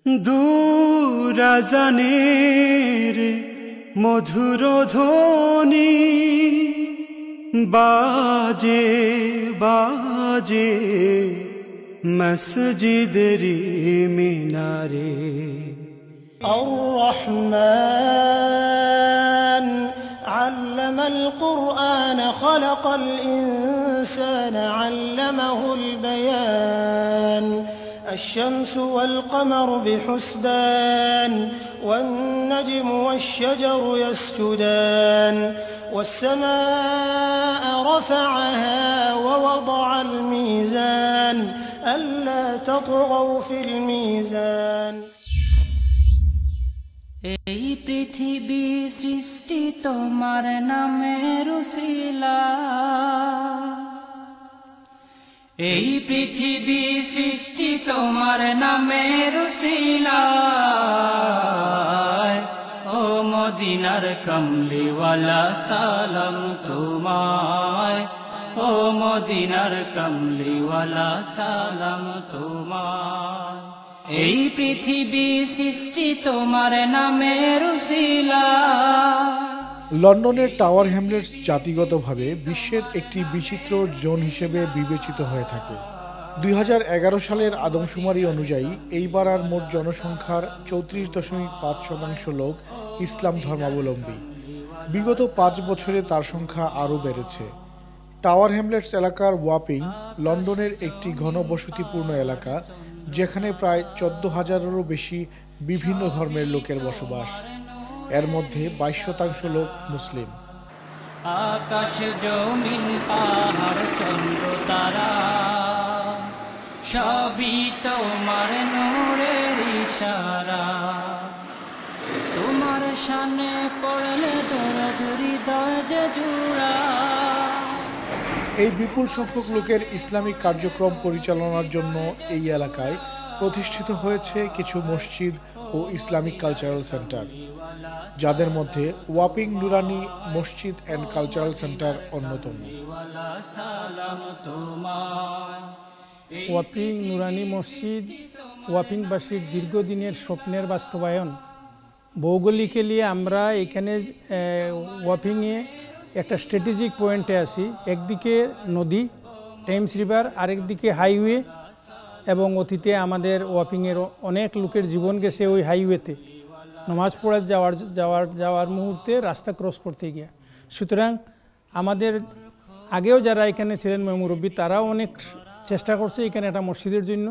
দূর আজানের মধুর ধ্বনি বাজে বাজে মসজিদের মিনারে। الرحمن علم القرآن خلق الإنسان علمه البيان الشمس والقمر بحسبان والنجم والشجر يسجدان والسماء رفعها ووضع الميزان ألا تطغوا في الميزان। এই পৃথিবী সৃষ্টি তোমার নামের উসিলা, এই পৃথিবী সৃষ্টি তোমার নামের উসিলায়। ও মদিনার কমলিওয়ালা সালাম তোমায়, ও মদিনার কমলিওয়ালা সালাম তোমায়। এই পৃথিবী সৃষ্টি তোমার নামের উসিলায়। লন্ডনের টাওয়ার হ্যামলেটস জাতিগতভাবে বিশ্বের একটি বিচিত্র জোন হিসেবে বিবেচিত হয়ে থাকে। 2011 সালের আদমশুমারি অনুযায়ী এইবার আর মোট জনসংখ্যার 34.5% লোক ইসলাম ধর্মাবলম্বী। বিগত 5 বছরে তার সংখ্যা আরও বেড়েছে। টাওয়ার হ্যামলেটস এলাকার ওয়াপিং লন্ডনের একটি ঘনবসতিপূর্ণ এলাকা, যেখানে প্রায় 14,000-এরও বেশি বিভিন্ন ধর্মের লোকের বসবাস। এর মধ্যে 22% লোক মুসলিম। আকাশ জমিন পাহাড় চন্দ্র তারা সবই তোমার নূরের ইশারা, তোমার শানে পড়লে দৌড়াদৌড়ি দরজা জুড়া। এই বিপুল সংখ্যক লোকের ইসলামিক কার্যক্রম পরিচালনার জন্য এই এলাকায় প্রতিষ্ঠিত হয়েছে কিছু মসজিদ ও ইসলামিক কালচারাল সেন্টার, যাদের মধ্যে ওয়াপিং নুরানি মসজিদ অ্যান্ড কালচারাল সেন্টার অন্যতম। ওয়াপিং নুরানি মসজিদ ওয়াপিংবাসীর দীর্ঘদিনের স্বপ্নের বাস্তবায়ন। ভৌগোলিক্যালি আমরা এখানে ওয়াপিংয়ে একটা স্ট্র্যাটেজিক পয়েন্টে আছি। একদিকে নদী টেমস রিভার, আরেকদিকে হাইওয়ে, এবং অতীতে আমাদের ওয়াপিংয়ের অনেক লোকের জীবন গেছে ওই হাইওয়েতে নামাজ পড়ে যাওয়ার মুহূর্তে রাস্তা ক্রস করতে গিয়ে। সুতরাং আমাদের আগেও যারা এখানে ছিলেন মুরব্বী, তারাও অনেক চেষ্টা করছে এখানে একটা মসজিদের জন্য।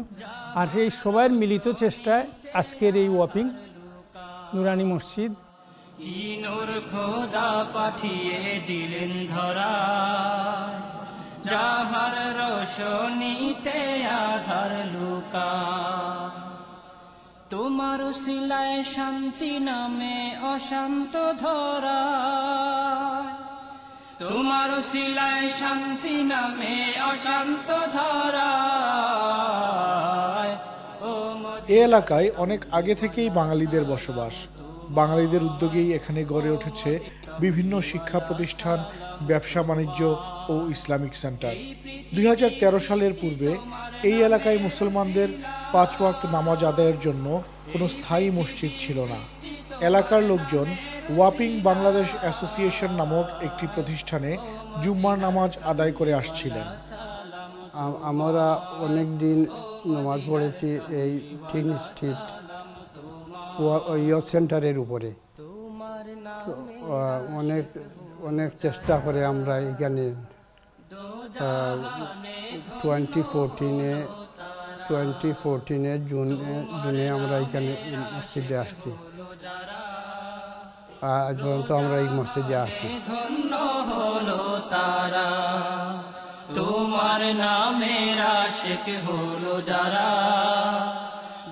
আর এই সবার মিলিত চেষ্টায় আজকের এই ওয়াপিং নুরানি মসজিদ। কি নূর খোদা পাঠিয়ে দিলেন ধরা, যাহার রোশনীতে আধার লুকা। তোমার উসিলায় শান্তি নামে অশান্ত ধরা, তোমার উসিলায় শান্তি নামে অশান্ত ধরা। এ এলাকায় অনেক আগে থেকেই বাঙালিদের বসবাস। বাঙালিদের উদ্যোগেই এখানে গড়ে উঠেছে বিভিন্ন শিক্ষা প্রতিষ্ঠান, ব্যবসা বাণিজ্য ও ইসলামিক সেন্টার। 2013 সালের পূর্বে এই এলাকায় মুসলমানদের 5 ওয়াক্ত নামাজ আদায়ের জন্য কোনো স্থায়ী মসজিদ ছিল না। এলাকার লোকজন ওয়াপিং বাংলাদেশ অ্যাসোসিয়েশন নামক একটি প্রতিষ্ঠানে জুম্মার নামাজ আদায় করে আসছিলেন। আমরা অনেক দিন নামাজ পড়েছি এই টিন স্ট্রিট ইয়থ সেন্টারের উপরে। অনেক চেষ্টা করে আমরা এখানে 2014 জুনে আমরা এখানে মসজিদে আসছি। আজ পর্যন্ত আমরা এই মসজিদে আসি। ধন্য হলো তারা, তোমার নামের আশিক হলো যারা,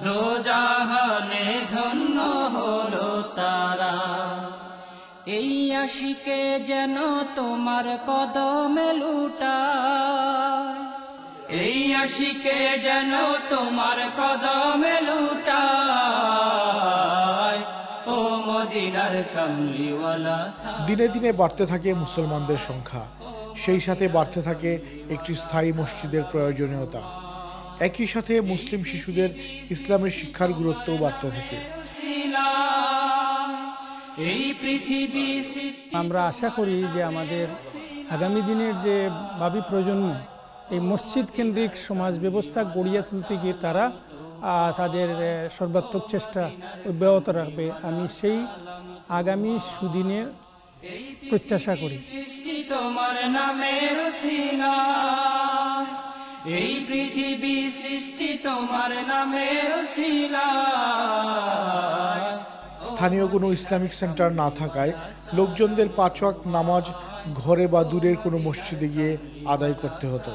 দোজাহানে ধন্য হলো তারা। এই আশিকে যেন তোমার কদমে লুটায়, এই আশিকে যেন তোমার কদমে লুটায়। ও মদিনার কামলিওয়ালা। দিনে দিনে বাড়তে থাকে মুসলমানদের সংখ্যা, সেই সাথে বাড়তে থাকে একটি স্থায়ী মসজিদের প্রয়োজনীয়তা। একই সাথে মুসলিম শিশুদের ইসলামের শিক্ষার গুরুত্বও বাড়তে থাকে। আমরা আশা করি যে আমাদের আগামী দিনের যে ভাবি প্রজন্ম এই মসজিদ কেন্দ্রিক সমাজ ব্যবস্থা গড়িয়ে তুলতে গিয়ে তারা তাদের সর্বাত্মক চেষ্টা অব্যাহত রাখবে। আমি সেই আগামী সুদিনের প্রত্যাশা করি। সৃষ্টি তোমার নামের উসিলায়, এই পৃথিবী সৃষ্টি তোমার নামের উসিলায়। স্থানীয় কোনো ইসলামিক সেন্টার না থাকায় লোকজনদের 5 ওয়াক্ত নামাজ ঘরে বা দূরের কোনো মসজিদে গিয়ে আদায় করতে হতো।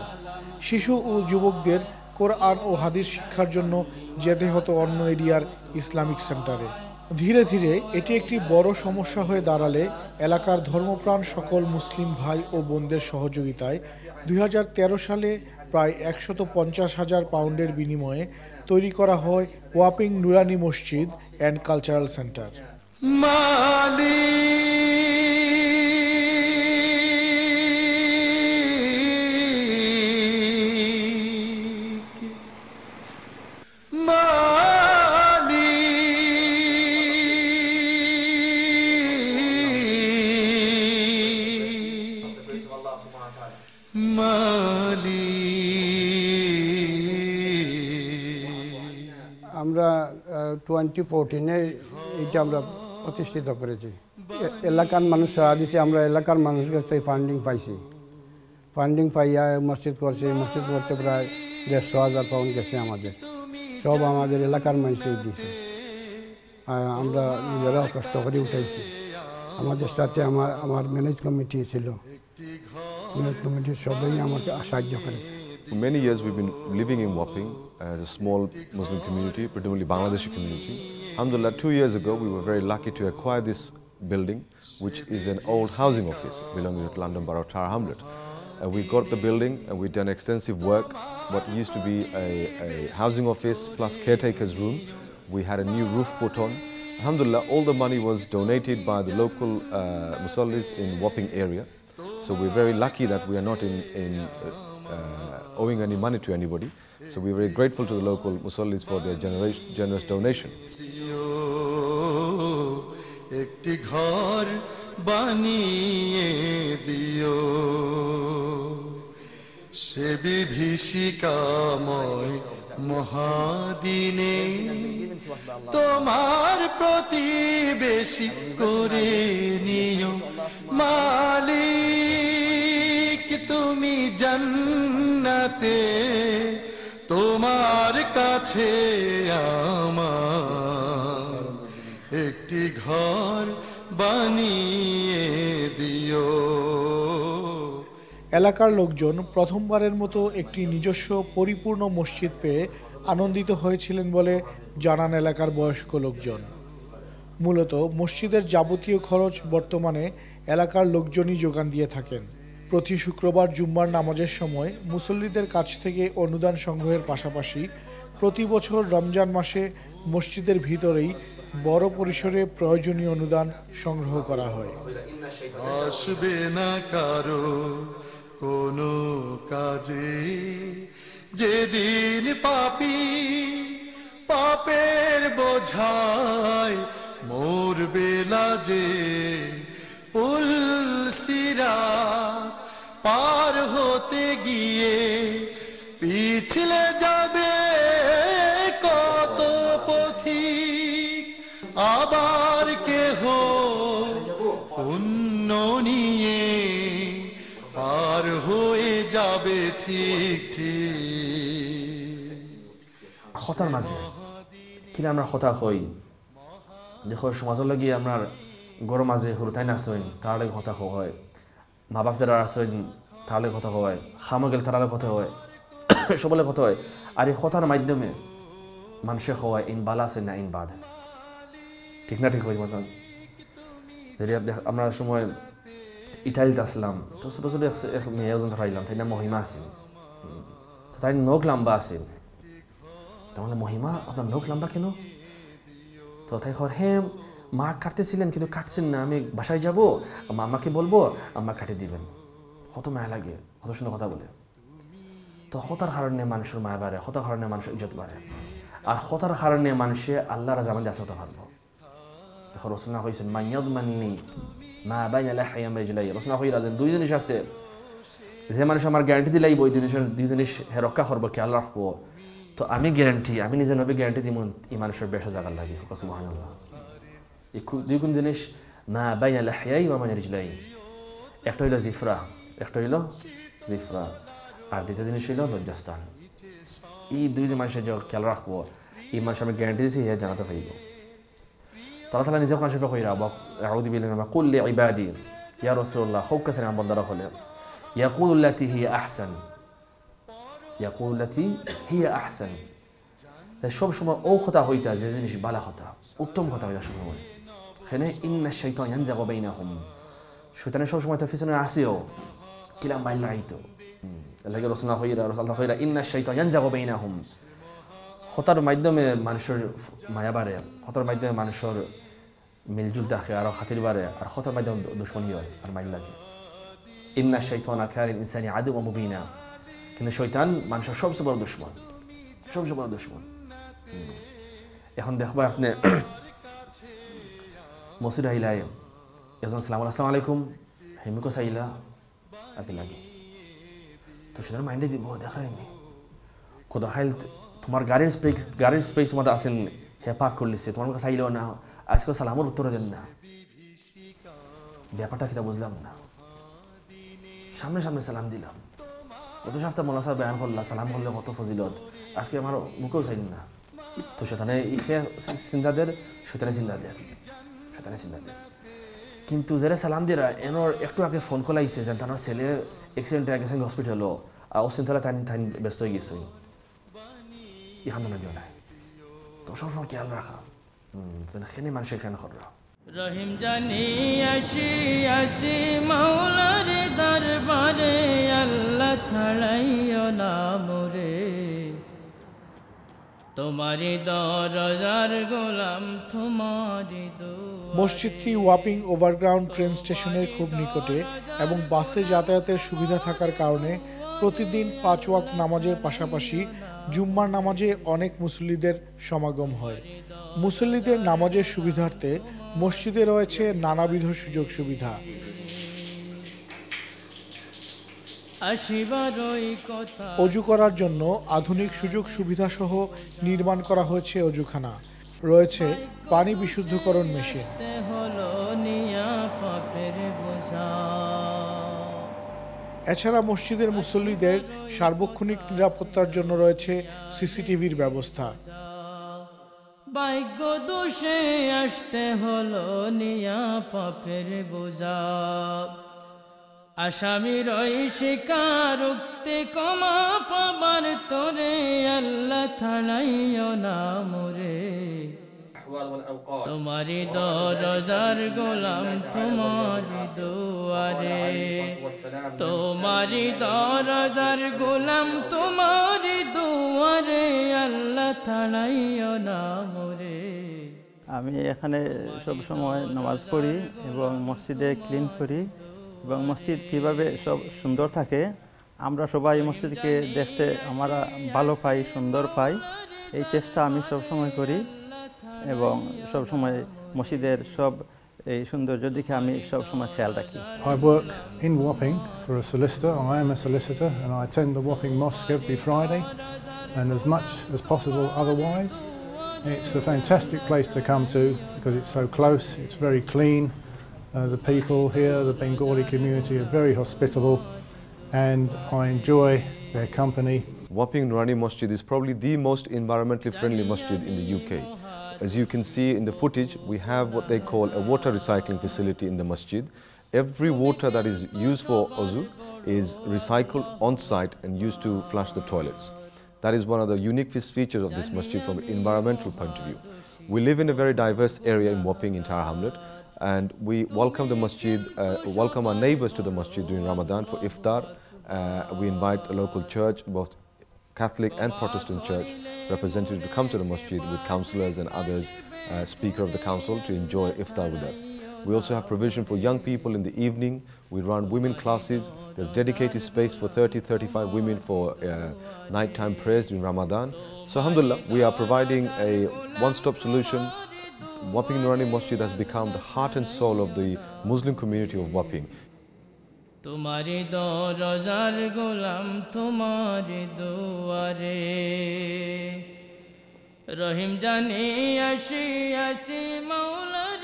শিশু ও যুবকদের কোরআন ও হাদিস শিক্ষার জন্য যেতে হতো অন্য এরিয়ার ইসলামিক সেন্টারে। ধীরে ধীরে এটি একটি বড় সমস্যা হয়ে দাঁড়ালে এলাকার ধর্মপ্রাণ সকল মুসলিম ভাই ও বোনদের সহযোগিতায় 2013 সালে প্রায় 150,000 পাউন্ডের বিনিময়ে তৈরি করা হয় ওয়াপিং নুরানি মসজিদ অ্যান্ড কালচারাল সেন্টার। আমরা 2014-এ এটা আমরা প্রতিষ্ঠিত করেছি। এলাকার মানুষ সারা দিছে, আমরা এলাকার মানুষের কাছে ফান্ডিং পাইছি। ফান্ডিং পাইয়া মসজিদ করছি। মসজিদ করতে প্রায় 150,000 পাউন্ড গেছে আমাদের, সব আমাদের এলাকার মানুষই দিছে। আমরা নিজেরাও কষ্ট করে উঠাইছি। আমাদের সাথে আমার ম্যানেজ কমিটি ছিল, ম্যানেজ কমিটির সবাই আমাকে সাহায্য করেছে। For many years we've been living in Wapping as a small Muslim community, predominantly Bangladeshi community. Alhamdulillah, 2 years ago we were very lucky to acquire this building, which is an old housing office belonging to London Borough Tower Hamlet. We got the building and we've done extensive work. What used to be a housing office plus caretaker's room, we had a new roof put on. Alhamdulillah, all the money was donated by the local musallis in Wapping area. So we're very lucky that we are not owing any money to anybody. So we're very grateful to the local musallis for their generous donation. একটি ঘর বানিয়ে দিও, সে বিভীষিকাময় মহাদিনে তোমার প্রতিবেশী করে নিও। মালিক তুমি জান্নাতে, তোমার কাছে আমার একটি ঘর বানিয়ে দিও। এলাকার লোকজন প্রথমবারের মতো একটি নিজস্ব পরিপূর্ণ মসজিদ পেয়ে আনন্দিত হয়েছিলেন বলে জানান এলাকার বয়স্ক লোকজন। মূলত মসজিদের যাবতীয় খরচ বর্তমানে এলাকার লোকজনই যোগান দিয়ে থাকেন। প্রতি শুক্রবার জুম্মার নামাজের সময় মুসল্লিদের কাছ থেকে অনুদান সংগ্রহের পাশাপাশি প্রতি বছর রমজান মাসে মসজিদের ভিতরেই বড় পরিসরে প্রয়োজনীয় অনুদান সংগ্রহ করা হয়। আসবে না কারো কোনো কাজে যেদিন পাপী পাপের বোঝায় মরবে লাজে, পুলসিরাত পার হতে গিয়ে পিছলে যাবে কত পথিক, আবার কেহ পুণ্য নিয়ে পার হয়ে যাবে ঠিক ঠিক। হতার মাঝে কিনা আমরা হতা হই, দেখো সমাজের লাগি আপনার গরম মাঝে হুরতাই নাচইন তার লাগে কথা হয়, মা বাপ যারা আসইন তার লাগে কথা হয়, খামা গেলে তার লাগে কথা হয়, সবলে কথা হয়। আর এই কথার মাধ্যমে মানুষে হয় ইন বালা আছে না ইন বাদ, ঠিক না ঠিক হয় মতন। যদি আমরা সময় ইটালিতে আসলাম তো ছোটো ছোটো এক মেয়ে একজন পাইলাম, তাই না মহিমা আছিল, তো তাই নখ লম্বা আছিল। তাহলে মহিমা আপনার নখ লম্বা কেন? তো তাই খর হ্যাঁ মা কাটতেছিলেন কিন্তু কাটছেন না, আমি বাসায় যাব আমাকে বলবো আম্মা কাটে দিবেন। কত মায়া লাগে, কত সুন্দর কথা বলে। তো হতার কারণে মানুষের মায়া বাড়ে, হতার কারণে মানুষের ইজ্জত বাড়ে, আর হতার কারণে মানুষে আল্লাহর জামান দিয়ে আসতে পারবো। দেখো রসুল্লাহ কইছেন মাইয়াদ মাননি মা বাইনা লাহিয়া মাইজলাই, রসুল্লাহ কইরা যে দুই জিনিস আছে যে মানুষ আমার গ্যারান্টি দিলাই বই দুই জিনিস হে রক্ষা করবো কি আল্লাহ রাখবো, তো আমি গ্যারান্টি, আমি নিজে নবী গ্যারান্টি দিব এই মানুষের বেশ জায়গার লাগে। সুবহানাল্লাহ। এই দুই কোন জিনিস মা বাইনা লাহিয়াই ওয়া মাইনা রিজলাই, একটা হইল জিফরা, একটা হইল জিফরা, আর দ্বিতীয় জিনিস হইল লজ্জাস্থান। এই দুই যে মানুষের যে খেয়াল রাখবো এই মানুষ আমি গ্যারান্টি দিয়েছি হে জানাতে পাইব। আল্লাহ তাআলা নিজে কোরআন শরীফে কইরা আউযু বিল্লাহি মিনাশ কুল লিইবাদি ইয়া রাসূলুল্লাহ খুব কাছে আমার বান্দারা হলে ইয়াকুলু লাতি হিয়া আহসান, ইয়াকুলু লাতি হিয়া আহসান, সব সময় ও কথা হইতা যে জিনিস ভালো কথা উত্তম কথা হইতা সব সময়। এখানে ইন্না শাইতান ইয়ানজাগু বাইনাহুম, শয়তানের সব সময় তো পিছনে আসেও কিলা মাইল লাগাইতো। আল্লাহ রাসূলুল্লাহ কইরা ইন্না শাইতান ইয়ানজাগু বাইনাহুম, হতার মাধ্যমে মানুষের মায়া বাড়ে, হতার মাধ্যমে মানুষের মিলজুল থাকে আর খাতির বাড়ে, আর হতার মাধ্যমে দুশ্মনী হয় আর মাইল লাগে। ইন্না শাইতানা কানা লিল ইনসানি আদুওয়াম মুবিনা, কিন্তু শয়তান মানুষের সবচেয়ে বড় দুশমন, সবচেয়ে বড় দুশমন। এখন দেখবা আপনি মসজিদ আইলাই এজন আসসালামু আলাইকুম হেমিকো চাইলা আর কি লাগে, তো সেটার মাইন্ডে দিব দেখায়নি কোথা খাইল তোমার গাড়ির স্পেস মধ্যে আসেন হে পাক করলিছে, তোমার কাছে চাইলেও না, আজকে সালামের উত্তর দেন না, ব্যাপারটা কিনা বুঝলাম না। সামনে সামনে সালাম দিলাম, গত সপ্তাহে মোল্লা সাহেব বয়ান করলা সালাম করলে কত ফজিলত, আজকে আমার মুখেও চাইল না। তো সেখানে ইখে চিন্তাদের সেখানে চিন্তাদের কিন্তু যারা সালাম দিরা এনোর একটু আগে ফোন কল আইছে যে তার ছেলে অ্যাক্সিডেন্টে গেছে হসপিটালও, আর ও চিন্তালে তাই ব্যস্ত হয়ে গেছে, এখানে না নাই। তো সবসময় খেয়াল রাখা যেন খেনে মানুষের খেয়াল করা। রহিম জানি আসি আসি মাওলার দরবারে, আল্লাহ ছাড়াইও না মোরে, তোমারি দরজার গোলাম তোমারি মসজিদটি ওয়াপিং ওভারগ্রাউন্ড ট্রেন স্টেশনের খুব নিকটে এবং বাসে যাতায়াতের সুবিধা থাকার কারণে প্রতিদিন 5 ওয়াক্ত নামাজের পাশাপাশি জুম্মার নামাজে অনেক মুসল্লিদের সমাগম হয়। মুসল্লিদের নামাজের সুবিধার্থে মসজিদে রয়েছে নানাবিধ সুযোগ সুবিধা। অজু করার জন্য আধুনিক সুযোগ সুবিধা সহ নির্মাণ করা হয়েছে অজুখানা, রয়েছে পানি বিশুদ্ধকরণ মেশিন। এছাড়া মসজিদের মুসল্লিদের সার্বক্ষণিক নিরাপত্তার জন্য রয়েছে সিসিটিভির ব্যবস্থা। ভাগ্য দোষে আসতে হলো নিয়া পাপের বোঝা, আসামির ওই শিকার উক্তি ক্ষমা পাবার তোরে, আল্লাহ ছাড়াইও না মোরে, তোমারি দরজার গোলাম তোমারি দুয়ারে, তোমারি দরজার গোলাম তোমারি দুয়ারে, আল্লাহ ছাড়াইও না মোরে। আমি এখানে সব সময় নামাজ পড়ি এবং মসজিদে ক্লিন করি, এবং মসজিদ কীভাবে সব সুন্দর থাকে আমরা সবাই মসজিদকে দেখতে আমরা ভালো পাই, সুন্দর পাই, এই চেষ্টা আমি সব সময় করি এবং সব সময় মসজিদের সব এই সৌন্দর্যের দিকে আমি সব সময় খেয়াল রাখি। I work in Wapping for a solicitor. I am a solicitor and I attend the Wapping Mosque every Friday, and as much as possible otherwise. It's a fantastic place to come to because it's so close, it's very clean. The people here, the Bengali community, are very hospitable and I enjoy their company. Wapping Nurani Masjid is probably the most environmentally friendly masjid in the UK. As you can see in the footage, we have what they call a water recycling facility in the masjid. Every water that is used for wuzu is recycled on site and used to flush the toilets. That is one of the unique features of this masjid from an environmental point of view. We live in a very diverse area in Wapping, in Tower Hamlet, and we welcome the masjid, welcome our neighbours to the masjid during Ramadan for iftar. We invite a local church, both Catholic and Protestant church representatives to come to the masjid with councillors and others, speaker of the council, to enjoy iftar with us. We also have provision for young people in the evening. We run women classes. There's dedicated space for 30-35 women for nighttime prayers during Ramadan. So alhamdulillah, we are providing a one-stop solution. Wapping Nurani Masjid has become the heart and soul of the Muslim community of Wapping. तुम्हारी दरजार गोलाम तुम्हारी दुआरे রহিম জানি আসি আসি মাওলার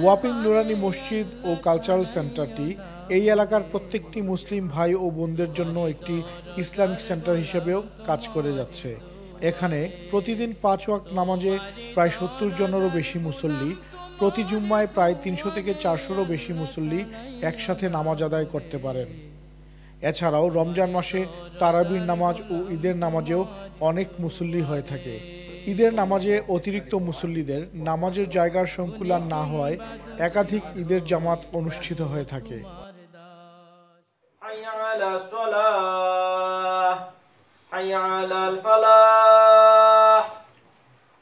warping নুরানি মসজিদ ও cultural সেন্টারটি এই এলাকার প্রত্যেকটি মুসলিম ভাই ও বোনদের জন্য একটি ইসলামিক সেন্টার হিসেবেও কাজ করে যাচ্ছে। এখানে প্রতিদিন 5 ওয়াক্ত নামাজে প্রায় 70 জনেরও বেশি মুসল্লি, প্রতি জুম্মায় প্রায় 300 থেকে 400রও বেশি মুসল্লি একসাথে নামাজ আদায় করতে পারেন। এছাড়াও রমজান মাসে তারাবির নামাজ ও ঈদের নামাজেও অনেক মুসল্লি হয়ে থাকে। ঈদের নামাজে অতিরিক্ত মুসল্লিদের নামাজের জায়গার সংকুলান না হওয়ায় একাধিক ঈদের জামাত অনুষ্ঠিত হয়ে থাকে। হাইয়া আলাস সালাহ হাইয়া আলাল ফালাহ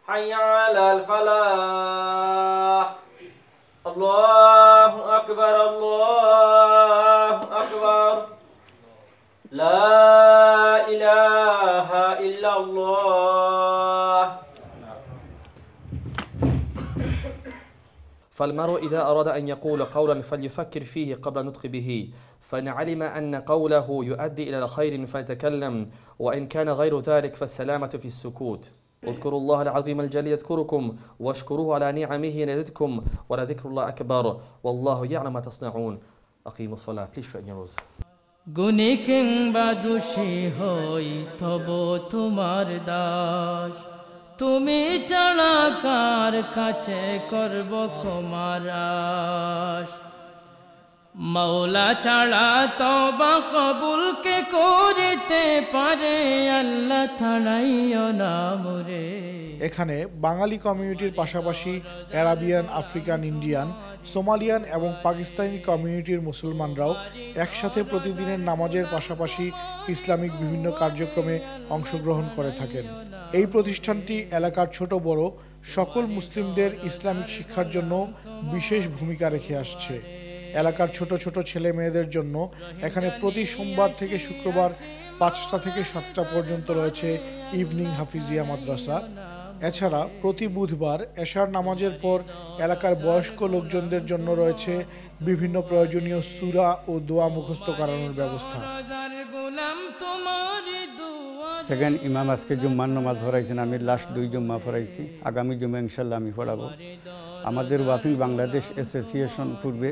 হাইয়া আলাল ফালাহ আল্লাহু আকবার আল্লাহু আকবার লা ইলাহা ইল্লাল্লাহ। فالمرء إذا أراد أن يقول قولا فليفكر فيه قبل نطق به، فإن علم أن قوله يؤدي إلى الخير فليتكلم، وإن كان غير ذلك فالسلامة في السكوت. اذكروا الله العظيم الجليل يذكركم واشكروه على نعمه يزدكم ولذكر الله أكبر والله يعلم ما تصنعون. أقيموا الصلاة. Please straighten your rows. গুণী কিংবা দোষী হই তবু তোমার দাস, তুমি ছাড়া কার কাছে করব ক্ষমার আশ। মাওলা ছাড়া তওবা কবুল কে করিতে পারে, আল্লাহ ছাড়াইও না মোরে। এখানে বাঙালি কমিউনিটির পাশাপাশি আরাবিয়ান, আফ্রিকান, ইন্ডিয়ান, সোমালিয়ান এবং পাকিস্তানি কমিউনিটির মুসলমানরাও একসাথে প্রতিদিনের নামাজের পাশাপাশি ইসলামিক বিভিন্ন কার্যক্রমে অংশগ্রহণ করে থাকেন। এই প্রতিষ্ঠানটি এলাকার ছোট বড় সকল মুসলিমদের ইসলামিক শিক্ষার জন্য বিশেষ ভূমিকা রেখে আসছে। এলাকার ছোট ছোট ছেলে মেয়েদের জন্য এখানে প্রতি সোমবার থেকে শুক্রবার 5টা থেকে 7টা পর্যন্ত রয়েছে ইভিনিং হাফিজিয়া মাদ্রাসা। এছাড়া প্রতি বুধবার এশার নামাজের পর এলাকার বয়স্ক লোকজনদের জন্য রয়েছে বিভিন্ন প্রয়োজনীয় সূরা ও দোয়া মুখস্থ করানোর ব্যবস্থা। সেকেন্ড ইমাম আজকে জুম্মার নামাজ পড়াইছেন, আমি লাস্ট 2 জুম্মা পড়াইছি, আগামী জুম্মা ইনশাল্লাহ আমি পড়াবো। আমাদের ওয়াপিং বাংলাদেশ অ্যাসোসিয়েশন পূর্বে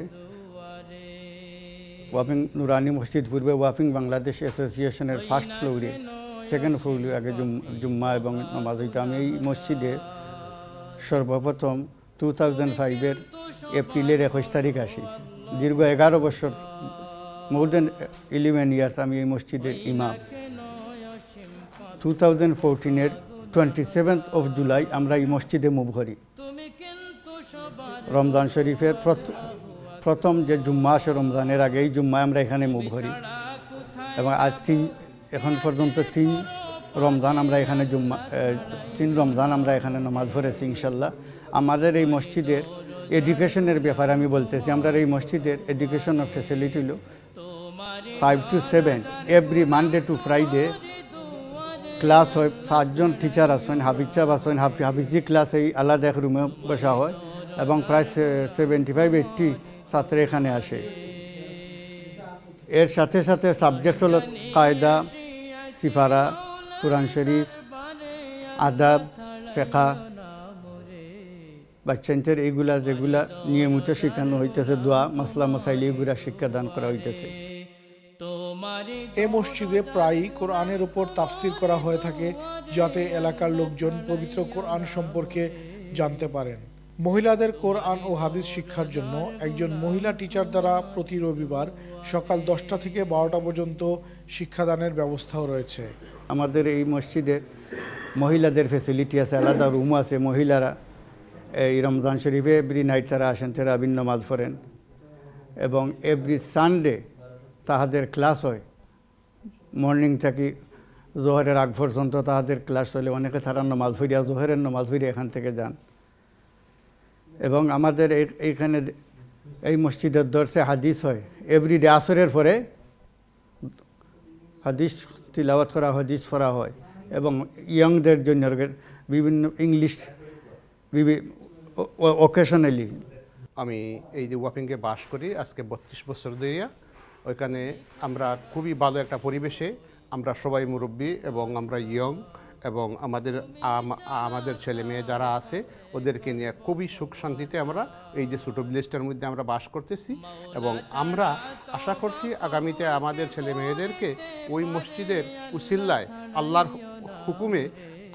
ওয়াপিং নুরানি মসজিদ পূর্বে ওয়াপিং বাংলাদেশ অ্যাসোসিয়েশনের ফার্স্ট ফ্লোরে, সেকেন্ড ফ্লোরে আগে জুম্মা এবং নামাজ হইতো। আমি এই মসজিদে সর্বপ্রথম 2005-এর এপ্রিলের 21 তারিখ আসি। দীর্ঘ 11 বছর, মোর দেন 11 ইয়ার্স আমি এই মসজিদের ইমাম। 2014-এর 27th of জুলাই আমরা এই মসজিদে মুভ করি। রমজান শরীফের প্রথম যে জুম্মা আসে রমজানের আগে, এই জুম্মায় আমরা এখানে মুভ করি এবং আজ এখন পর্যন্ত 3 রমজান আমরা এখানে 3 রমজান আমরা এখানে নামাজ পড়েছি ইনশাল্লাহ। আমাদের এই মসজিদের এডুকেশনের ব্যাপারে আমি বলতেছি, আমরা এই মসজিদের এডুকেশনাল ফ্যাসিলিটি হলো 5 to 7 every Monday to Friday class হয়। 5 জন টিচার আসেন, হাফিজ সাহেব আসেন, হাফিজি ক্লাস এই আলাদা এক রুমে বসা হয় এবং প্রায় 75-80 ছাত্র এখানে আসে। এর সাথে সাথে সাবজেক্ট হলো কায়দা, সিফারা, কুরআন শরীফ, আদাব, ফিকহ, বাচ্চাদের এইগুলা যেগুলা নিয়মিত শেখানো হইতেছে, দোয়া, মাসলা মাসাইল এগুলা শিক্ষাদান করা হইতেছে। এই মসজিদে প্রায়ই কোরআনের উপর তাফসির করা হয়ে থাকে যাতে এলাকার লোকজন পবিত্র কোরআন সম্পর্কে জানতে পারেন। মহিলাদের কোরআন ও হাদিস শিক্ষার জন্য একজন মহিলা টিচার দ্বারা প্রতি রবিবার সকাল 10টা থেকে 12টা পর্যন্ত শিক্ষাদানের ব্যবস্থাও রয়েছে। আমাদের এই মসজিদে মহিলাদের ফ্যাসিলিটি আছে, আলাদা রুম আছে। মহিলারা এই রমজান শরীফে এভরি নাইট তারা আসেন, তারাবির নামাজ পড়েন এবং এভরি সানডে তাহাদের ক্লাস হয়। মর্নিং থেকে জোহরের আগ পর্যন্ত তাহাদের ক্লাস হলে অনেকে তারা নামাজ পড়িয়া জোহরের নামাজ পড়িয়া এখান থেকে যান। এবং আমাদের এইখানে এই মসজিদের দর্শে হাদিস হয় এভরিডে আসরের পরে হাদিস তিলাওয়াত করা হাদিস পড়া হয় এবং ইয়ংদের জন্য বিভিন্ন ইংলিশ অকেশনালি। আমি এই যে ওয়াপিংয়ে বাস করি আজকে 32 বছর ধরে। ওইখানে আমরা খুবই ভালো একটা পরিবেশে, আমরা সবাই মুরব্বী এবং আমরা ইয়ং এবং আমাদের ছেলে মেয়ে যারা আছে ওদেরকে নিয়ে খুবই সুখ শান্তিতে আমরা এই যে ছোটো ভিলেজটার মধ্যে আমরা বাস করতেছি এবং আমরা আশা করছি আগামীতে আমাদের ছেলে মেয়েদেরকে ওই মসজিদের উসিল্লায় আল্লাহর হুকুমে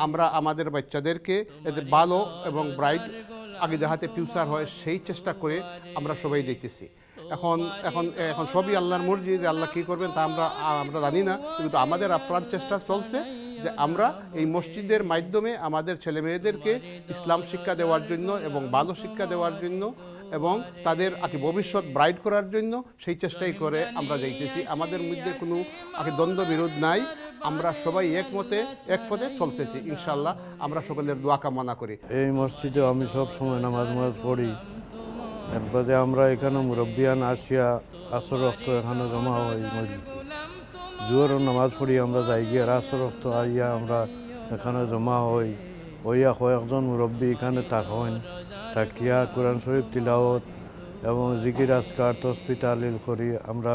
আমরা আমাদের বাচ্চাদেরকে এদের ভালো এবং ব্রাইট আগে যাহাতে ফিউচার হয় সেই চেষ্টা করে আমরা সবাই দেখতেছি। এখন এখন এখন সবই আল্লাহর মর্জি, আল্লাহ কী করবেন তা আমরা জানি না, কিন্তু আমাদের আপ্রাণ চেষ্টা চলছে যে আমরা এই মসজিদের মাধ্যমে আমাদের ছেলেমেয়েদেরকে ইসলাম শিক্ষা দেওয়ার জন্য এবং ভালো শিক্ষা দেওয়ার জন্য এবং তাদের ভবিষ্যৎ ব্রাইট করার জন্য সেই চেষ্টাই করে আমরা যাইতেছি। আমাদের মধ্যে কোনো দ্বন্দ্ব বিরোধ নাই, আমরা সবাই এক পথে চলতেছি। ইনশাআল্লাহ আমরা সকলের দোয়া কামনা করি। এই মসজিদে আমি সব সময় নামাজ পড়ি। একবারে আমরা এখানে মুরব্বিয়ান আসিয়া আসর রক্ত এখানে জমা হয়, জোয়ার নামাজ পড়ি আমরা যাই গিয়ে আসর রক্ত আইয়া আমরা এখানে জমা হই। ওইয়া কয়েকজন মুরব্বী এখানে থাকেন, তাকিয়া কোরআন শরীফ তিলাওয়াত এবং জিকির আজকার তসবিহ তাহলিল করি আমরা।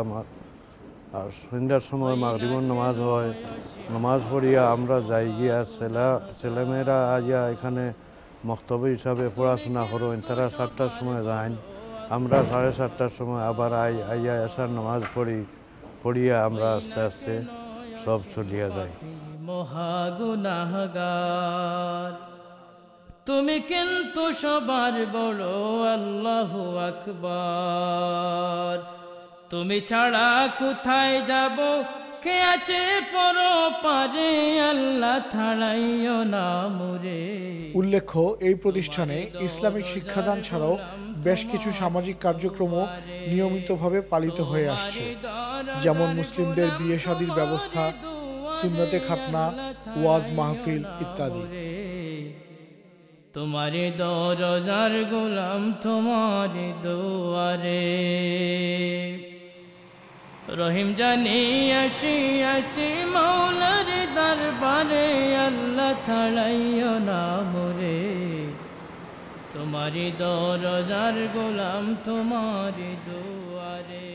আর সন্ধ্যার সময় মাগরিবের নামাজ হয়, নামাজ পড়িয়া আমরা যাই গিয়া ছেলেমেয়েরা আইয়া এখানে মক্তব হিসাবে পড়াশোনা করেন। তারা 7টার সময় যান, আমরা 7:30টার সময় আবার আইয়া এসার নামাজ পড়িয়া আমরা আস্তে আস্তে সব চলিয়া যাই। মহাগুনাহগার তুমি কিন্তু সবার বড়, আল্লাহু আকবার। তুমি ছাড়া কোথায় যাব, কে আছে পরপারে, আল্লাহ ছাড়াইও না মোরে। উল্লেখ্য, এই প্রতিষ্ঠানে ইসলামিক শিক্ষাদান ছাড়াও বেশ কিছু সামাজিক কার্যক্রমও নিয়মিতভাবে পালিত হয়ে আসছে, যেমন মুসলিমদের বিয়ে শাদীর ব্যবস্থা, সুন্নতে খাতনা, ওয়াজ মাহফিল ইত্যাদি। তোমারে দরজার গোলাম তোমারে দুয়ারে, রহিম জানি আসি আসি মৌলার দরবারে, আল্লাহ ছাড়াইও না মোরে। তোমারি দরজার গোলাম তোমারি দুয়ারে।